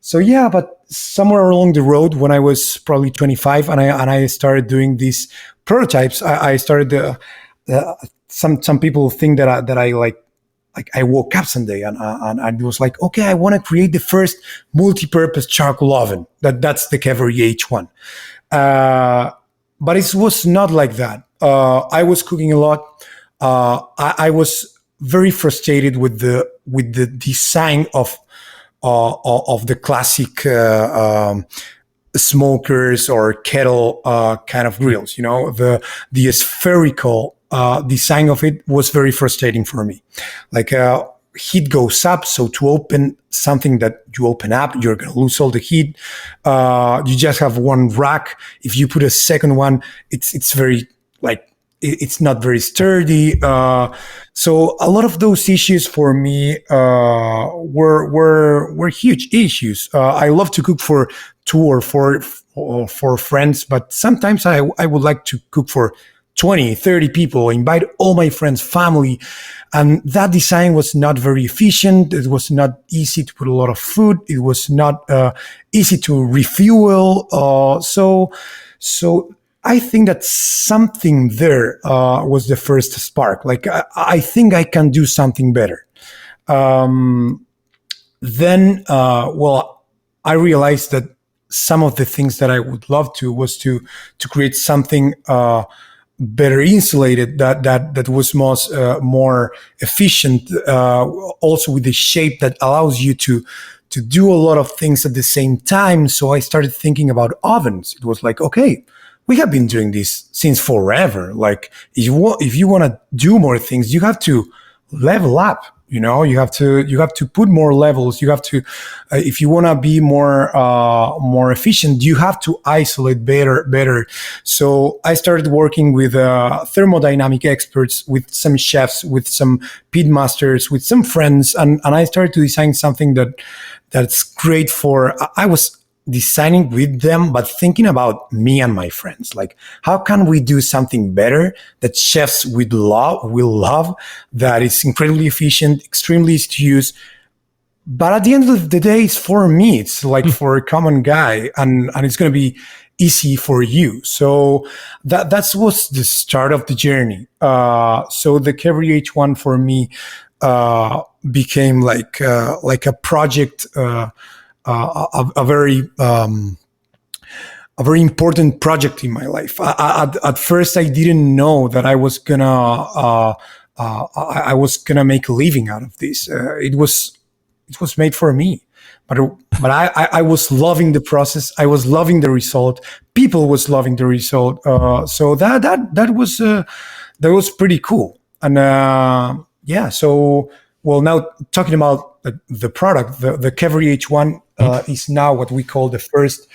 So yeah, but somewhere along the road, when I was probably 25, and I started doing these prototypes, I started. Some people think that I like I woke up someday and it was like, okay, I want to create the first multi-purpose charcoal oven. That's the Keveri H1. But it was not like that. I was cooking a lot. I was very frustrated with the design of the classic smokers or kettle kind of grills. The spherical design of it was very frustrating for me. Like heat goes up, so to open something that you open up, you're going to lose all the heat. You just have one rack. If you put a second one, it's very like it's not very sturdy. So a lot of those issues for me were huge issues. I love to cook for 2 or 4 friends, but sometimes I would like to cook for 20, 30 people, invite all my friends, family. And that design was not very efficient. It was not easy to put a lot of food. It was not easy to refuel. So I think that something there was the first spark. Like, I think I can do something better. Then, I realized that some of the things that I would love to was to create something better insulated that was more efficient, also with the shape that allows you to do a lot of things at the same time. So I started thinking about ovens. It was like, okay, we have been doing this since forever. Like, if you want to do more things, you have to level up. You know, you have to put more levels. You have to, if you want to be more efficient, you have to isolate better. So I started working with thermodynamic experts, with some chefs, with some pit masters, with some friends, and I started to design something that's great for. I was designing with them, but thinking about me and my friends. Like, how can we do something better that chefs will love, that is incredibly efficient, extremely easy to use. But at the end of the day, it's for me. It's like for a common guy, and it's going to be easy for you. So that was the start of the journey. So the Keveri H1 for me became like a project. A very important project in my life. At first, I didn't know that I was gonna make a living out of this. It was made for me, but I was loving the process. I was loving the result. People was loving the result. So that was pretty cool. And so. Well, now talking about the product, the Keveri H1 is now what we call the first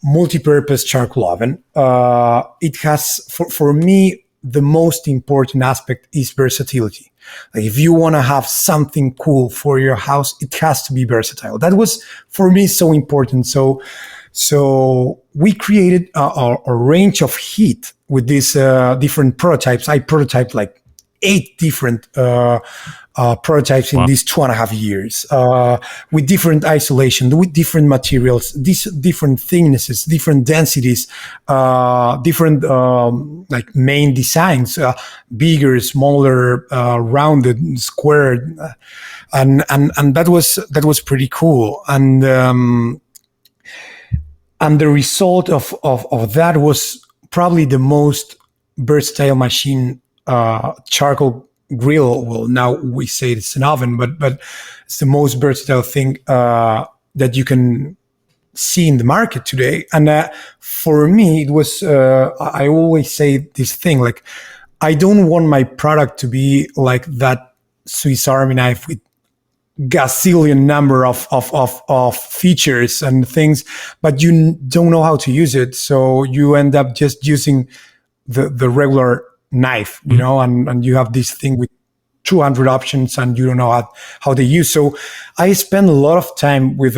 multi-purpose charcoal oven. It has, for me, the most important aspect is versatility. Like, if you want to have something cool for your house, it has to be versatile. That was, for me, so important. So we created a range of heat with these different prototypes. I prototyped like 8 different prototypes in these 2.5 years, with different isolation, with different materials, different thicknesses, different densities, different like main designs, bigger, smaller, rounded, squared, and that was pretty cool. And the result of that was probably the most versatile machine, charcoal grill. Well, now we say it's an oven, but it's the most versatile thing that you can see in the market today. And for me, it was, I always say this thing, like, I don't want my product to be like that Swiss Army knife with gazillion number of features and things, but you don't know how to use it. So you end up just using the regular knife, you know, and you have this thing with 200 options and you don't know how they use. So I spend a lot of time with,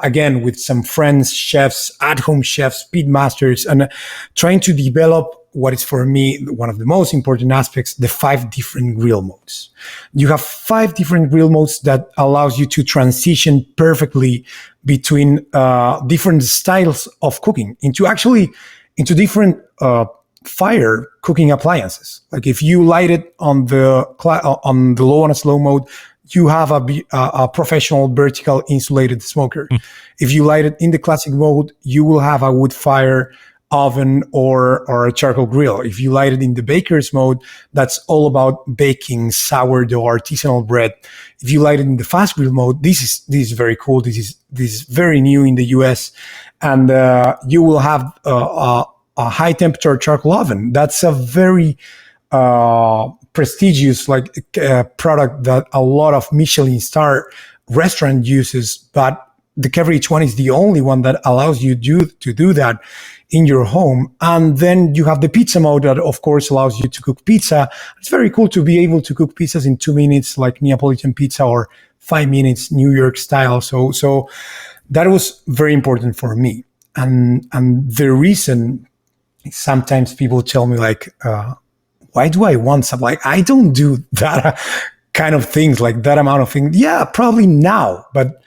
again, with some friends, chefs, at-home chefs, pit masters, and trying to develop what is for me one of the most important aspects, the 5 different grill modes. You have 5 different grill modes that allows you to transition perfectly between different styles of cooking into different fire cooking appliances. Like, if you light it on the low and slow mode, you have a professional vertical insulated smoker. If you light it in the classic mode, you will have a wood fire oven or a charcoal grill. If you light it in the baker's mode, that's all about baking sourdough, artisanal bread. If you light it in the fast grill mode, this is very cool. This is very new in the US, and you will have a high temperature charcoal oven. That's a very prestigious product that a lot of Michelin star restaurant uses, but the Keveri H1 is the only one that allows you to do that in your home. And then you have the pizza mode that, of course, allows you to cook pizza. It's very cool to be able to cook pizzas in 2 minutes, like Neapolitan pizza, or 5 minutes New York style. So that was very important for me. And the reason, sometimes people tell me why do I want something? Like, I don't do that kind of things, like that amount of things. Yeah, probably now, but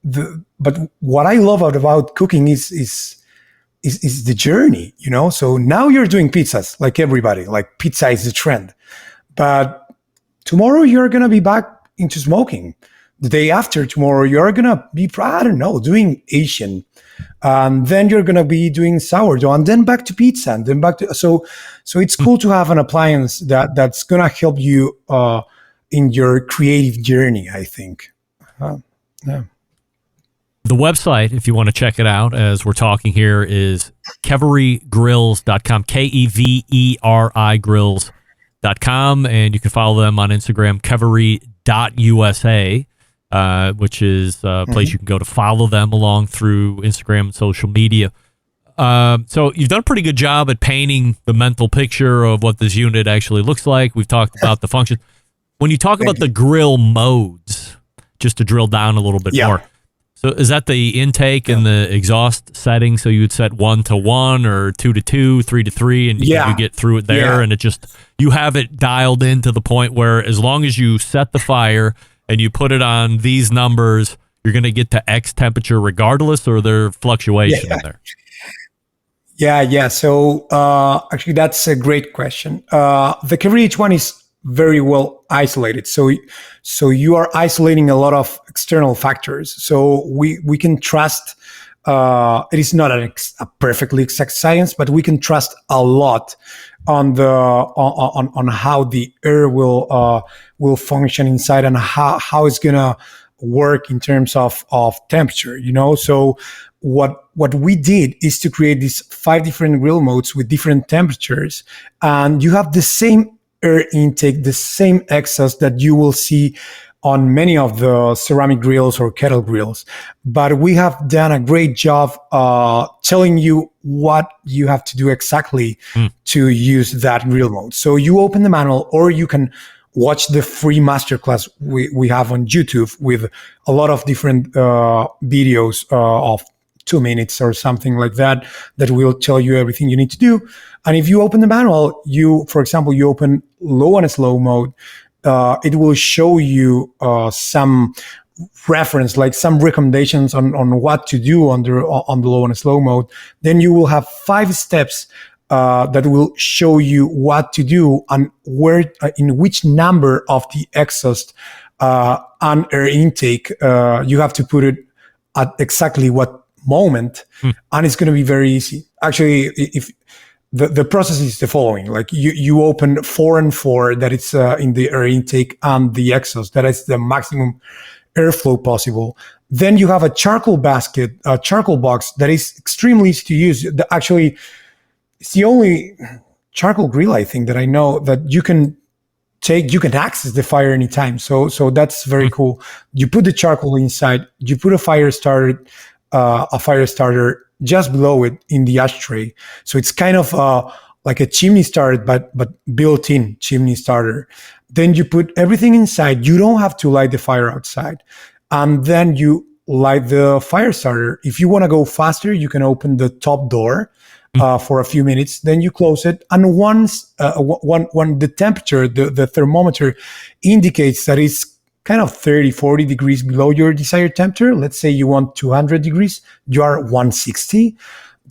but what I love about cooking is the journey, So now you're doing pizzas like everybody, like pizza is the trend. But tomorrow you're going to be back into smoking. The day after tomorrow, you're going to be, I don't know, doing Asian. Then you're going to be doing sourdough, and then back to pizza, and then back to, so it's cool to have an appliance that's going to help you in your creative journey, I think. Yeah. The website, if you want to check it out as we're talking here, is keverigrills.com, Keveri grills.com, and you can follow them on Instagram, keveri.usa, which is a place you can go to follow them along through Instagram and social media. So you've done a pretty good job at painting the mental picture of what this unit actually looks like. We've talked about the function. When you talk about the grill modes, just to drill down a little bit more, so is that the intake and the exhaust setting? So you would set 1 to 1 or 2 to 2, 3 to 3, and you get through it there. And it just, you have it dialed in to the point where as long as you set the fire and you put it on these numbers, you're going to get to X temperature regardless, or there fluctuation in there? Yeah. So actually, that's a great question. The Keveri H1 is very well isolated. So you are isolating a lot of external factors. So we can trust, it is not a perfectly exact science, but we can trust a lot on on how the air will function inside, and how it's gonna work in terms of temperature, So what we did is to create these 5 different grill modes with different temperatures, and you have the same air intake, the same exhaust that you will see on many of the ceramic grills or kettle grills. But we have done a great job telling you what you have to do exactly to use that grill mode. So you open the manual, or you can watch the free masterclass we have on YouTube with a lot of different videos of 2 minutes or something like that will tell you everything you need to do. And if you open the manual, for example, you open low and slow mode, it will show you some reference, like some recommendations on what to do on the low and slow mode. Then you will have 5 steps that will show you what to do and where, in which number of the exhaust and air intake you have to put it at exactly what moment, and it's going to be very easy. Actually, if the process is the following, like you open 4 and 4, that it's in the air intake and the exhaust, that is the maximum airflow possible. Then you have a charcoal box that is extremely easy to use. Actually, it's the only charcoal grill, I think, that I know that you can access the fire anytime. So that's very cool. You put the charcoal inside, you put a fire starter just below it in the ashtray. So it's kind of like a chimney starter, but built-in chimney starter. Then you put everything inside. You don't have to light the fire outside. And then you light the fire starter. If you want to go faster, you can open the top door for a few minutes. Then you close it. And once when the temperature, the thermometer indicates that it's kind of 30, 40 degrees below your desired temperature. Let's say you want 200 degrees, you are 160.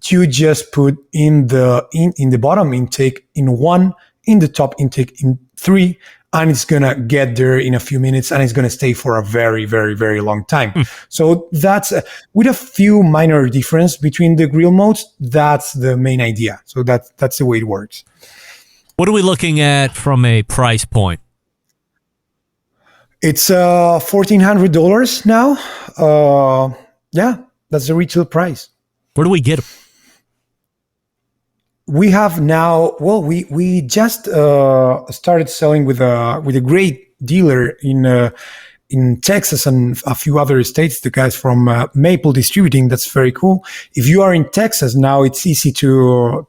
You just put in the bottom intake in 1, in the top intake in 3, and it's going to get there in a few minutes, and it's going to stay for a very, very, very long time. So that's, with a few minor difference between the grill modes, that's the main idea. So that's the way it works. What are we looking at from a price point? It's $1,400 now. Yeah, that's the retail price. Where do we get them? we have now. Well, we just started selling with a great dealer in Texas and a few other states. The guys from Maple Distributing. That's very cool. If you are in Texas now, it's easy to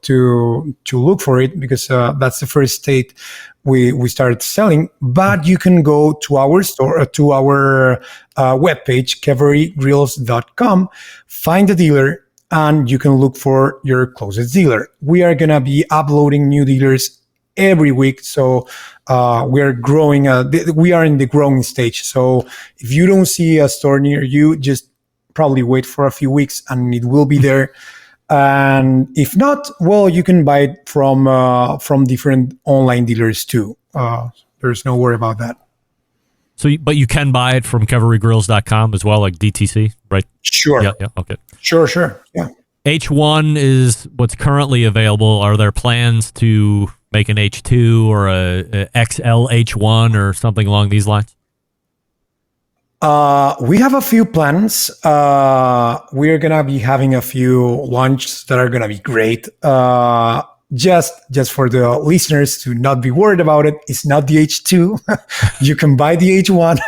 look for it because that's the first state we started selling. But you can go to our store, to our webpage, keverigrills.com, find the dealer, and you can look for your closest dealer. We are going to be uploading new dealers every week. So we are growing. We are in the growing stage. So if you don't see a store near you, just probably wait for a few weeks and it will be there. And if not, well, you can buy it from different online dealers too. There's no worry about that. So, but you can buy it from keverigrills.com as well, like DTC, right? Sure. Yeah. Okay. Sure. Yeah. H1 is what's currently available. Are there plans to make an H2 or a XL H1 or something along these lines? We have a few plans. We're going to be having a few launches that are going to be great. Just for the listeners to not be worried about it, it's not the H2. You can buy the H1.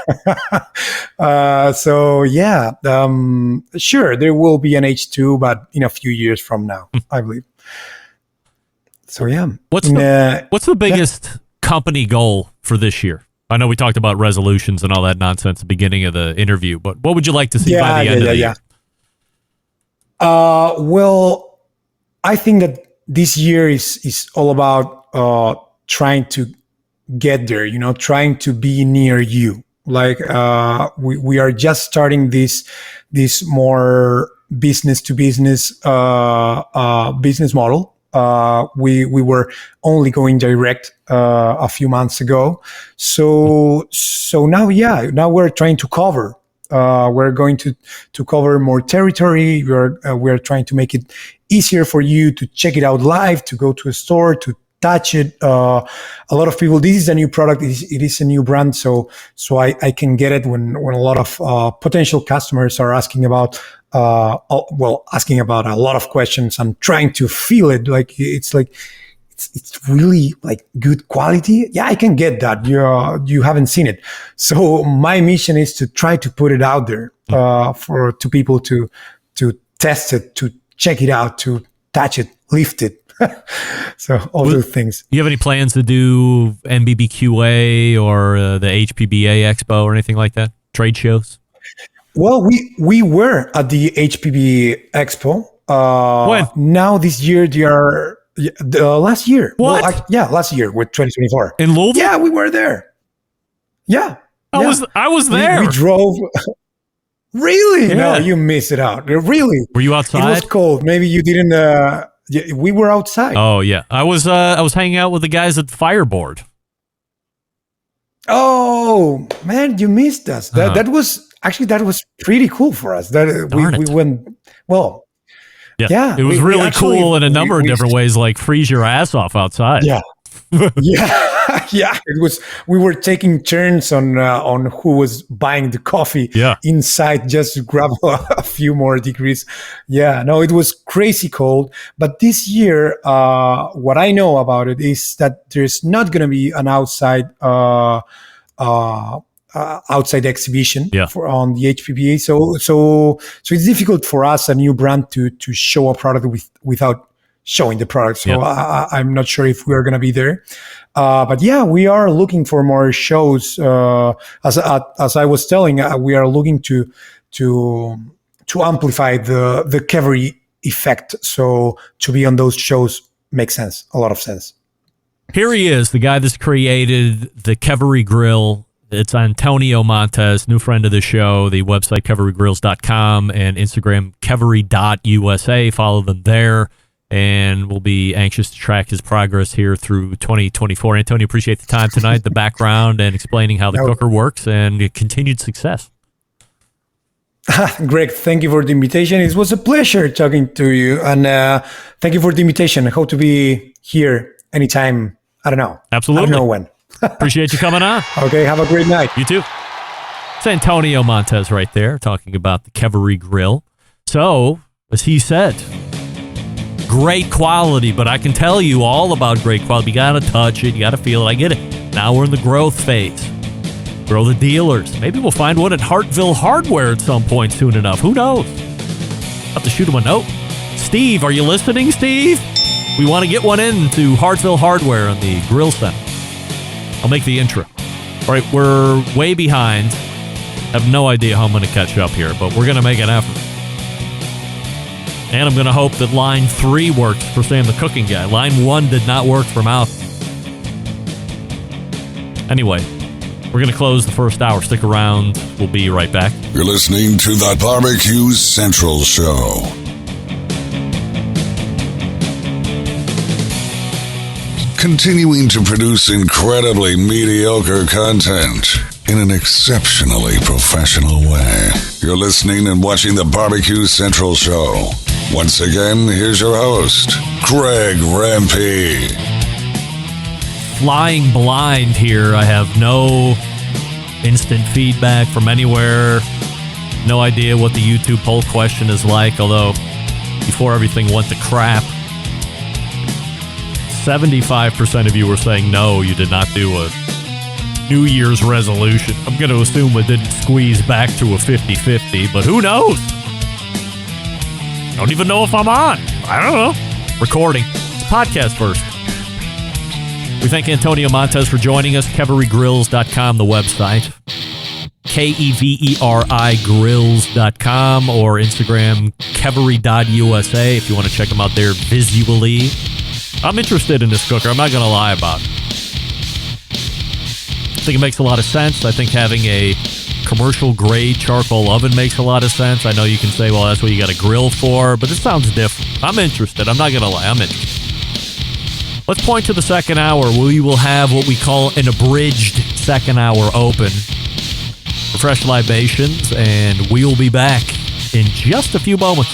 So yeah, sure, there will be an H2, but in a few years from now, I believe. So yeah. What's the biggest company goal for this year? I know we talked about resolutions and all that nonsense at the beginning of the interview, but what would you like to see by the end of the year? Well, I think that this year is all about trying to get there, trying to be near you. Like we are just starting this more business to business business model. We were only going direct a few months ago. So now we're trying to cover. We're going to cover more territory. We're trying to make it easier for you to check it out live, to go to a store, to touch it. A lot of people, this is a new product. It is a new brand. So I can get it when a lot of potential customers are asking about asking about a lot of questions. I'm trying to feel it. It's really like good quality. Yeah, I can get that. You haven't seen it. So my mission is to try to put it out there to people to test it, to check it out, to touch it, lift it. So all those things. You have any plans to do NBBQA or the HPBA Expo or anything like that? Trade shows? Well, we were at the HPB Expo. When? Now this year they are last year. What? Well, last year with 2024 in Louisville. Yeah, we were there. Yeah, I was there. We drove. Really? Yeah. No, you missed it out. Really? Were you outside? It was cold. Maybe you didn't. We were outside. Oh yeah, I was hanging out with the guys at Fireboard. Oh man, you missed us. That was pretty cool for us. We went well. Yeah, it was really cool in a number of different ways, like freeze your ass off outside. Yeah, yeah. It was. We were taking turns on who was buying the coffee. Inside just to grab a few more degrees. Yeah, no, it was crazy cold. But this year, what I know about it is that there's not going to be an outside exhibition on the HPBA. So it's difficult for us, a new brand, to show a product without showing the product. So I'm not sure if we are going to be there. But yeah, we are looking for more shows. As I was telling, we are looking to amplify the Keveri effect. So to be on those shows makes sense, a lot of sense. Here he is, the guy that's created the Keveri Grill. It's Antonio Montes, new friend of the show, the website keverigrills.com and Instagram keveri.usa. Follow them there, and we'll be anxious to track his progress here through 2024. Antonio, appreciate the time tonight, the background, and explaining how the cooker works, and continued success. Greg, thank you for the invitation. It was a pleasure talking to you, and thank you for the invitation. I hope to be here anytime. I don't know. Absolutely. I don't know when. Appreciate you coming on. Okay, have a great night. You too. It's Antonio Montes right there talking about the Keveri Grill. So, as he said, great quality, but I can tell you all about great quality. You got to touch it. You got to feel it. I get it. Now we're in the growth phase. Grow the dealers. Maybe we'll find one at Hartville Hardware at some point soon enough. Who knows? I'll have to shoot him a note. Steve, are you listening, Steve? We want to get one in to Hartville Hardware on the Grill Center. I'll make the intro. All right, we're way behind. I have no idea how I'm going to catch up here, but we're going to make an effort. And I'm going to hope that line 3 works for Sam the Cooking Guy. Line 1 did not work for Mouth. Anyway, we're going to close the first hour. Stick around. We'll be right back. You're listening to the Barbecue Central Show. Continuing to produce incredibly mediocre content in an exceptionally professional way. You're listening and watching the Barbecue Central Show. Once again, here's your host, Greg Rempe. Flying blind here. I have no instant feedback from anywhere. No idea what the YouTube poll question is like, although before everything went to crap, 75% of you were saying no, you did not do a New Year's resolution. I'm going to assume it didn't squeeze back to a 50-50, but who knows? I don't even know if I'm on. I don't know. Recording. It's a podcast first. We thank Antonio Montez for joining us. KeveriGrills.com, the website. KEVERI Grills.com or Instagram, Keveri.USA if you want to check them out there visually. I'm interested in this cooker. I'm not going to lie about it. I think it makes a lot of sense. I think having a commercial-grade charcoal oven makes a lot of sense. I know you can say, well, that's what you got a grill for, but it sounds different. I'm interested. I'm not going to lie. I'm interested. Let's point to the second hour. We will have what we call an abridged second hour open. Refresh libations, and we'll be back in just a few moments.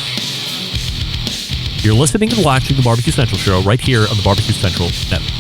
You're listening and watching the Barbecue Central Show right here on the Barbecue Central Network.